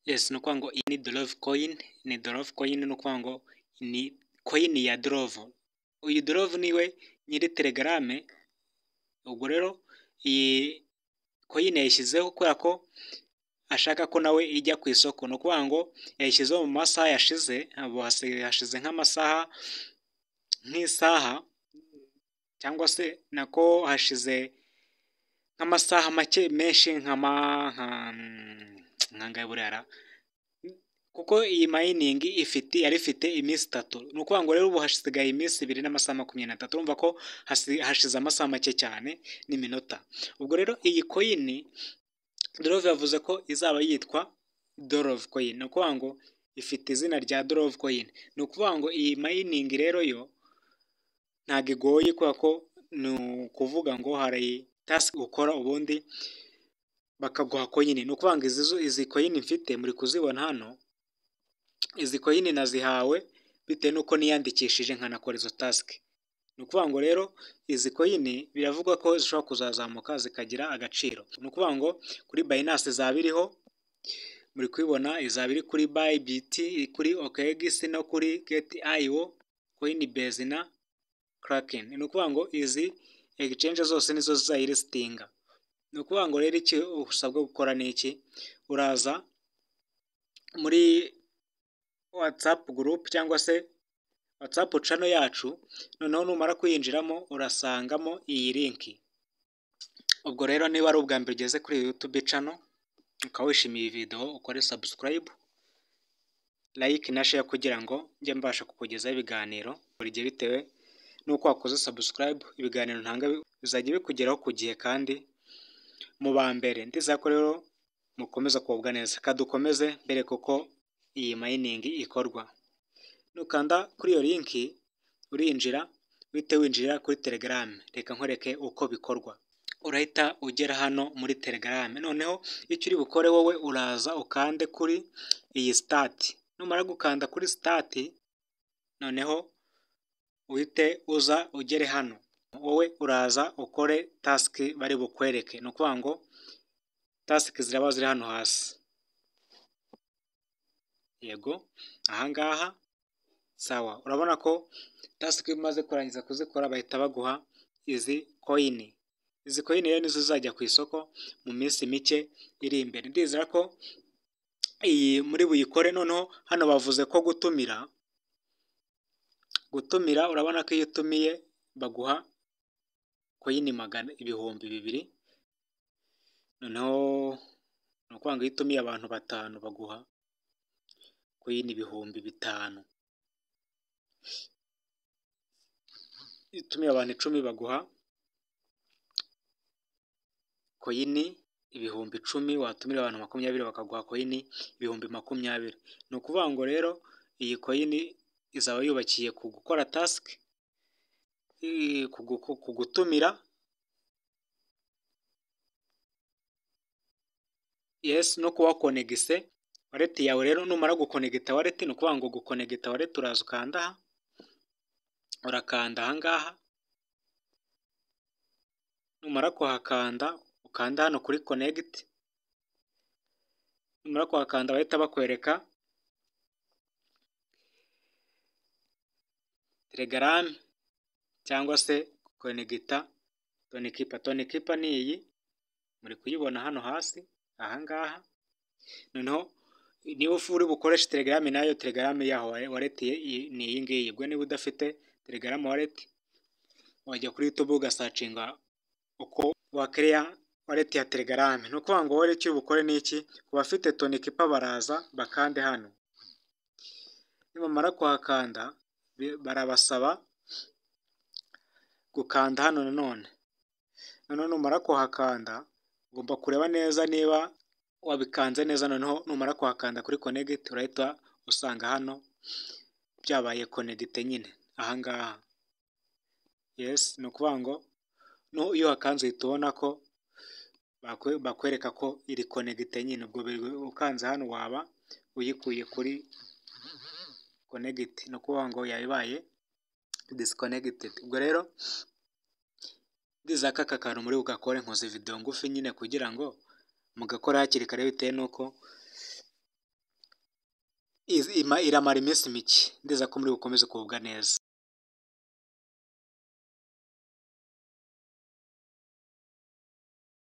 Yes, ni ukuvuga ngo iyi ni Dorove coin, ni Dorove coin ni ukuvuga ngo ni coin ya Dorove. Uyu Dorove niwe nyiri Telegram, ubwo rero iyi coin yayishyizeho kubera ko ashaka ko nawe ijya ku isoko. Ni ukuvuga ngo yayishyizeho mu masaha yashize, hashize nk'amasaha nk'isaha cyangwa se nako hashize nk'amasaha make menshi nkangahe burara, kuko iyi mining yari ifite iminsi 3. Ni ukuvuga ngo rero ubu hasigaye iminsi 2 n'amasaha 23. Urumva ko hashize amasaha make cyane n'iminota. Ubwo rero iyi coin Dorove yavuze ko izaba yitwa Dorove coin. Ni ukuvuga ngo ifite izina rya Dorove coin. Ni ukuvuga ngo iyi mining rero yo ntabwo igoye kubera ko ni ukuvuga ngo hari task ukora ubundi bakaguha coin. Ni ukuvuga ngo izi coin mfite muri kuzibona hano, izi coin nazihawe bitewe n'uko niyandikishije nkanakora izo task. Ni ukuvuga ngo rero izi coin biravugwa ko zishobora kuzazamuka zikagira agaciro. Ni ukuvuga ngo kuri Binance izaba iriho, muri kubibona izaba iri kuri Bybit, kuri OKX no kuri Get.io, Coinbase na Kraken. Ni ukuvuga ngo izi exchange zose nizo zizayilistinga. Ni ukuvuga ngo rero icyo usabwa gukora ni iki? Uraza muri WhatsApp group cyangwa se WhatsApp channel yacu, noneho numara kuyinjiramo urasangamo iyi link. Ubwo rero niba ari ubwa mbere ugeze kuri YouTube channel ukaba wishimiye iyi video, ukore subscribe, like na share kugira ngo njye mbasha kukugezaho ibiganiro buri gihe bitewe nuko wakoze subscribe. Ibiganiro ntanga bizajya bikugeraho ku gihe kandi mu ba mbere. Ndizera ko rero mukomeza kubwa neza. Kadukomeze mbere kuko iyi mining ikorwa. Nukanda kuri iyo link urinjira, uhite winjira kuri Telegram. Reka nkwereke uko bikorwa. Urahita ugera hano muri Telegram, noneho icyo uri bukore wowe uraza ukande kuri iyi start. Numara gukanda kuri start, noneho uhite uza ugere hano, wowe uraza ukore task bari bukwereke. Ni ukuvuga ngo task ziraba ziri hano hasi. Yego, ahangaha sawa. Urabona ko task imaze kurangiza kuzikora bahita baguha izi coin. Izi coin rero nizo zizajya ku isoko mu minsi mike iri imbere. Ndizera ko iyi muri buyikore. Noneho hano bavuze ko gutumira, urabona ko iyo utumiye baguha coin 200,000. Noneho ni ukuvuga ngo iyo utumiye abantu 5 baguha coin 5,000. Iyo utumiye abantu 10 baguha coin 10,000. Watumira abantu 20 bakaguha coin 20,000. Ni ukuvuga ngo rero iyi coin izaba yubakiye ku gukora task, ku gutumira, yes, no kuba connecte wallet yawe. Rero numara guconnecta wallet, ni ukuvuga ngo guconnecta wallet uraza ukanda aha, urakanda ahangaha. Numara kuhakanda ukanda hano kuri connect. Numara kuhakanda bahita bakwereka Telegram cyangwa se connecta Tonikipa. Ni iyi muri kuyibona hano hasi ahangaha. Noneho niba uri bukoresha Telegram, nayo Telegram yaho wallet ni iyi ngiyi. Ubwo niba udafite Telegram wallet wajya kuri YouTube ugasacinga uko wakreya wallet ya Telegram. Ni ukuvuga ngo wowe icyo bukore ni iki? Ku bafite Tonikipa baraza bakande hano. Nibamara kuhakanda barabasaba gukanda hano nanone. Numara kuhakanda ugomba kureba neza niba wabikanze neza. Noneho numara kuhakanda kuri connect urahita usanga hano byabaye connect nyine ahangaha. Yes, ni ukuvuga ngo iyo wakanze uhita ubona ko bakwereka ko iri connect nyine. Ubwo ukanze hano waba uyikuye kuri connect. Ni ukuvuga ngo yabaye disconnected. Ubwo rero ndizera ko aka kantu muri bugakore. Nkoze video ngufi nyine kugira ngo mugakora hakiri kare bitewe nuko iramara iminsi mike, ndizera ko muri bukomeze kugubwa neza.